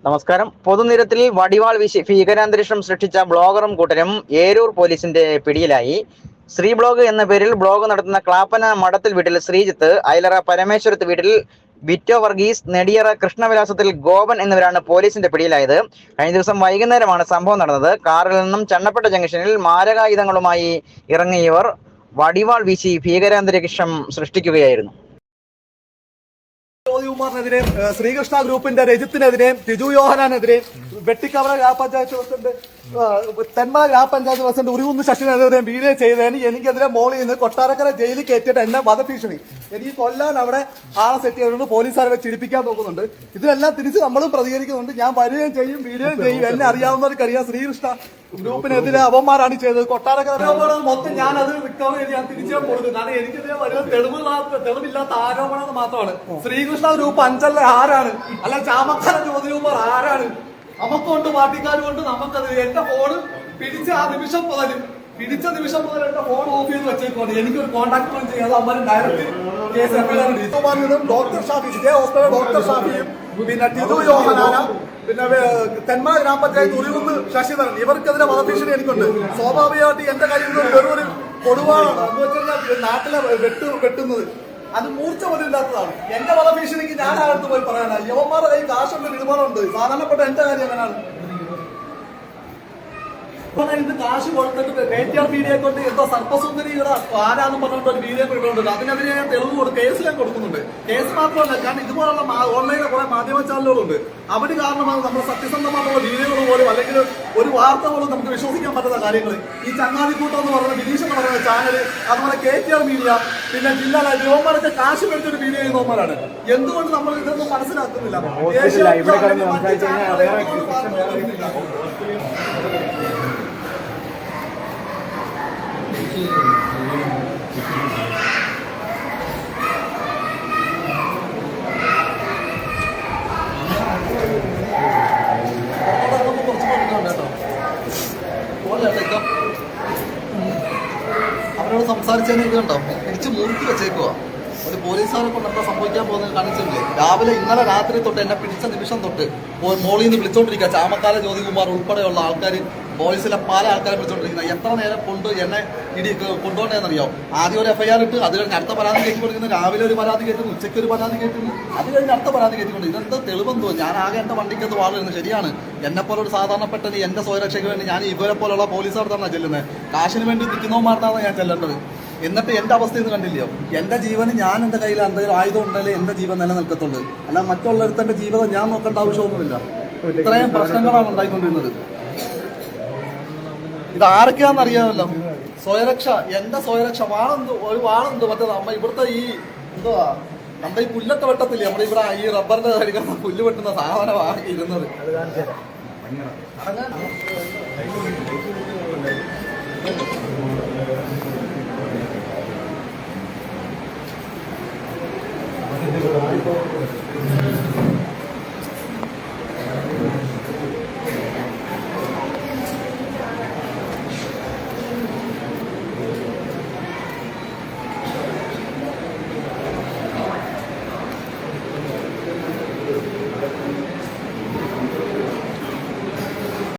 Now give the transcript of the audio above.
നമസ്കാരം. പൊതുനിരത്തിൽ വടിവാൾ വീശി ഭീകരാന്തരീക്ഷം സൃഷ്ടിച്ച ബ്ലോഗറും കൂട്ടരും ഏരൂർ പോലീസിന്റെ പിടിയിലായി. ശ്രീ ബ്ലോഗ് എന്ന പേരിൽ ബ്ലോഗ് നടത്തുന്ന ക്ലാപ്പന മഠത്തിൽ വീട്ടിൽ ശ്രീജിത്ത്, അയലറ പരമേശ്വരത്ത് വീട്ടിൽ ബിറ്റോ വർഗീസ്, നെടിയറ കൃഷ്ണവിലാസത്തിൽ ഗോപൻ എന്നിവരാണ് പോലീസിന്റെ പിടിയിലായത്. കഴിഞ്ഞ ദിവസം വൈകുന്നേരമാണ് സംഭവം നടന്നത്. കാറിൽ നിന്നും ചണ്ണപ്പട്ട ജംഗ്ഷനിൽ മാരകായുധങ്ങളുമായി ഇറങ്ങിയവർ വടിവാൾ വീശി ഭീകരാന്തരീക്ഷം സൃഷ്ടിക്കുകയായിരുന്നു. ജ്യോതികുമാറിനെതിരെ, ശ്രീകൃഷ്ണ ഗ്രൂപ്പിന്റെ രജിത്തിനെതിരെ, ടിജു യോഹനാനെതിരെ, വെട്ടിക്കവറ ഗ്രാമപഞ്ചായത്ത് പ്രസിഡന്റ്, തെന്മല ഗ്രാമപഞ്ചായത്ത് പ്രസിഡന്റ് ഉരുകുന്ന് ശശിനെതിരെ വീഡിയോ ചെയ്തതിന് എനിക്കെതിരെ മോളിൽ നിന്ന് കൊട്ടാരക്കര ജയിലിൽ കയറ്റിയിട്ട് എന്നെ വധഭീഷണി, എനിക്ക് കൊല്ലാൻ അവിടെ ആളെ സെറ്റ് ചെയ്തുകൊണ്ട് പോലീസുകാരെ ചിരിപ്പിക്കാൻ നോക്കുന്നുണ്ട്. ഇതിനെല്ലാം തിരിച്ച് നമ്മളും പ്രതികരിക്കുന്നുണ്ട്. ഞാൻ വരികയും ചെയ്യും, വീഡിയോയും ചെയ്യും. എന്നെ അറിയാവുന്നവർക്കറിയാം ശ്രീകൃഷ്ണ ഗ്രൂപ്പിനെതിരെ അവന്മാരാണ് ചെയ്തത്. കൊട്ടാരക്കര മൊത്തം ഞാൻ അത് റിക്കവർ ചെയ്ത് ഞാൻ തിരിച്ചു കൊടുക്കും. കാരണം എനിക്കെതിരെ വരുന്ന തെളിവില്ലാത്ത ആരോപണം മാത്രമാണ്. ശ്രീകൃഷ്ണ ഗ്രൂപ്പ് അഞ്ചല്ല ആരാണ്, അല്ല ചാമക്കാല ജ്യോതികുമാർ ആരാണ്? നമുക്കൊണ്ട് പാർട്ടിക്കാർ കൊണ്ട് നമുക്കത് എന്റെ ഫോണ് പിടിച്ച നിമിഷം മുതൽ എന്റെ ഫോൺ ഓഫ് ചെയ്ത് വെച്ചേക്കുവാണ്. എനിക്കൊരു കോൺടാക്ട് ചെയ്യാതെ അമ്മ ഡയറക്റ്റ് കേസ് ഡോക്ടർ ഷാഫി, വിജയ ഹോസ്പിറ്റൽ ഡോക്ടർ ഷാഫിയും പിന്നെ ടിജു യോഹനാന, പിന്നെ തെന്മല ഗ്രാമപഞ്ചായത്ത് ഉരുകുന്ന് ശശിധരൻ, ഇവർക്കെതിരെ വധഭീഷണി എനിക്കുണ്ട്. സ്വാഭാവികമായിട്ട് എന്റെ കയ്യിൽ നിന്ന് വെറും കൊടുവാളാണ്. എന്ന് വെച്ചാൽ നാട്ടിലെ വെട്ടുന്നത് അത് മൂർച്ച പോലില്ലാത്തതാണ്. എന്റെ വധഭീഷണിക്ക് ഞാൻ അകത്ത് പോയി പറയാനാണ്. യുവന്മാരുടെ കയ്യിൽ കാശുണ്ട്, നിരുമാറുണ്ട്. സാധാരണപ്പെട്ട എന്റെ കാര്യം എങ്ങനെയാണ്? ഇത് കാശ് കൊടുത്തിട്ട് KTR മീഡിയയെ കൊണ്ട് എന്തോ സർപ്പസുന്ദരിയുടെ ആരാന്ന് പറഞ്ഞുകൊണ്ട് ഒരു വീഡിയോ ഇട്ടുകൊണ്ട് അതിനെതിരെ ഞാൻ തെളിവ് കേസ് ഞാൻ കൊടുക്കുന്നുണ്ട്. കേസ് മാത്രമല്ല, കാരണം ഇതുപോലുള്ള ഓൺലൈനിലെ കുറെ മാധ്യമ ചാനലുകളുണ്ട്. അവര് കാരണമാണ് നമ്മൾ സത്യസന്ധമായിട്ടുള്ള വീഡിയോകൾ പോലും അല്ലെങ്കിൽ ഒരു വാർത്ത പോലും നമുക്ക് വിശ്വസിക്കാൻ പറ്റുന്ന കാര്യങ്ങൾ. ഈ ചങ്ങാതിക്കൂട്ടം എന്ന് പറയുന്ന വിനീഷ് എന്ന് പറയുന്ന ചാനൽ, അതുപോലെ KTR മീഡിയ, പിന്നെ ജില്ലാ യുവന്മാരൊക്കെ കാശ് മേടിച്ചൊരു വീഡിയോ ചെയ്യുന്നവന്മാരാണ്. എന്തുകൊണ്ട് നമ്മൾ ഇതൊന്നും മനസ്സിലാക്കുന്നില്ല? അവരോട് സംസാരിച്ചതിന് ഇത് കണ്ടോ തിരിച്ച് മുറുക്കി വെച്ചേക്കുക. ഒരു പോലീസുകാരെ കൊണ്ട് എന്താ സംഭവിക്കാൻ പോകുന്നത് കാണിച്ചില്ലേ? രാവിലെ ഇന്നലെ രാത്രി തൊട്ട് എന്നെ പിടിച്ച നിമിഷം തൊട്ട് മോളിൽ നിന്ന് വിളിച്ചോണ്ടിരിക്കുക. ചാമക്കാല ജ്യോതികുമാർ ഉൾപ്പെടെയുള്ള ആൾക്കാർ, ബോയ്സിലെ പല ആൾക്കാരെ വിളിച്ചോണ്ടിരിക്കുന്നത്. എത്ര നേരം കൊണ്ട് എന്നെ കൊണ്ടുപോകേണ്ടതെന്നറിയോ? ആദ്യം ഒരു FIR ഇട്ട് അത് കഴിഞ്ഞ് അടുത്ത പരാതി കയറ്റി കൊടുക്കുന്നത്. രാവിലെ ഒരു പരാതി കയറ്റുന്നു, ഉച്ചയ്ക്ക് ഒരു പരാതി കയറ്റുന്നു, അത് കഴിഞ്ഞ് അടുത്ത പരാതി കയറ്റിക്കൊണ്ട്. ഇതെന്താ തെളിവെന്തോ? ഞാൻ ആകെ എന്റെ വണ്ടിക്കകത്ത് വാളുന്നു. ശരിയാണ്, എന്നെ പോലെ ഒരു സാധാരണപ്പെട്ടത് എന്റെ സ്വയരക്ഷയ്ക്ക് വേണ്ടി ഞാൻ ഇവരെ പോലുള്ള പോലീസുകാർ തന്നെ ചെല്ലുന്നത്. കാശിന് വേണ്ടി നിൽക്കുന്നവന്മാർക്കാണ് ഞാൻ ചെല്ലേണ്ടത്. എന്നിട്ട് എന്റെ അവസ്ഥ ഇന്ന് കണ്ടില്ലയോ? എന്റെ ജീവന് ഞാൻ എന്റെ കയ്യിൽ എന്തെങ്കിലും ആയുധം ഉണ്ടെങ്കിലേ എന്റെ ജീവൻ നിലനിൽക്കത്തുള്ളൂ. അല്ല മറ്റുള്ളവരുടെ ജീവിതം ഞാൻ നോക്കേണ്ട ആവശ്യമൊന്നുമില്ല. ഇത്രയും പ്രശ്നങ്ങളാണ് ഉണ്ടായിക്കൊണ്ടിരുന്നത്. ഇത് ആരൊക്കെയാണെന്ന് അറിയാമല്ലോ. സ്വയരക്ഷ, എന്റെ സ്വയരക്ഷ ഒരു വാളുണ്ട്. മറ്റേ നമ്മ ഇവിടുത്തെ ഈ എന്തുവാ നമ്മുടെ ഈ പുല്ലൊക്കെ വെട്ടത്തില്ലേ, നമ്മുടെ ഇവിടെ ഈ റബ്ബറിന്റെ കഴിക്കുന്ന പുല്ല് വെട്ടുന്ന സാധനമാണ് ഇരുന്നത്.